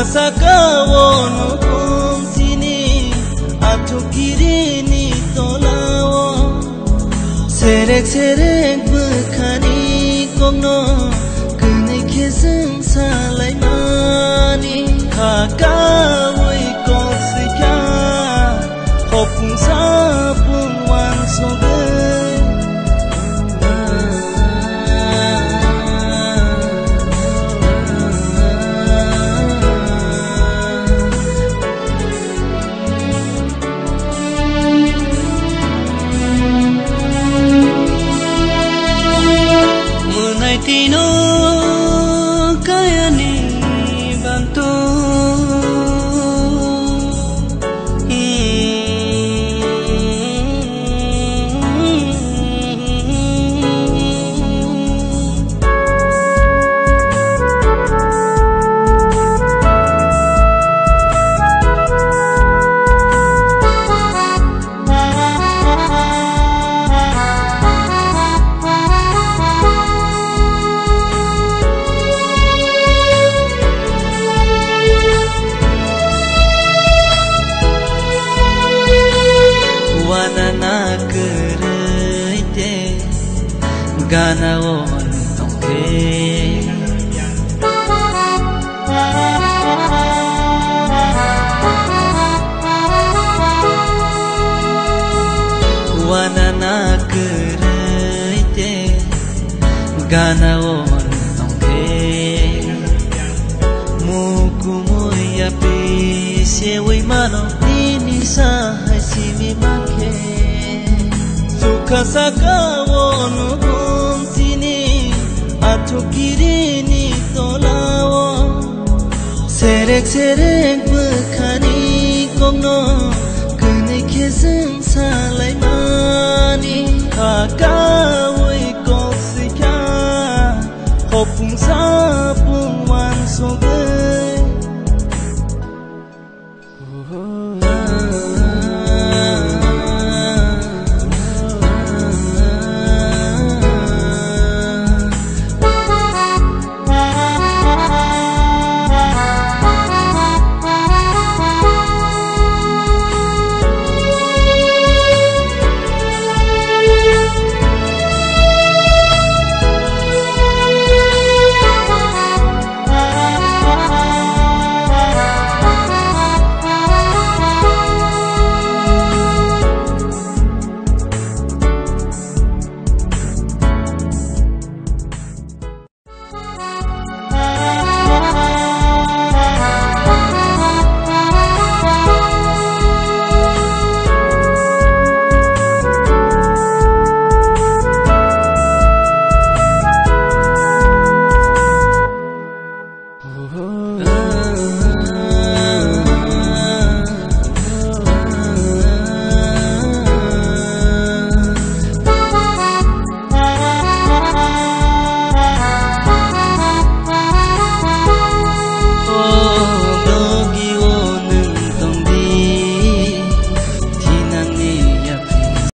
sakawo no kumtini atukiri ni tolawo serek serek bukhani kongno kene keseng salai mani hakawai kosika hopung sapung wan soge Tino kaya ni bantu Gana on tongke wana na keraite gana on tongke muku moya pe sewi mano ini sahai simi make sukha sakawo no atukiri ni tolawo serek serek bukhani kongno kene keseng salai mani hakawai kosika hopung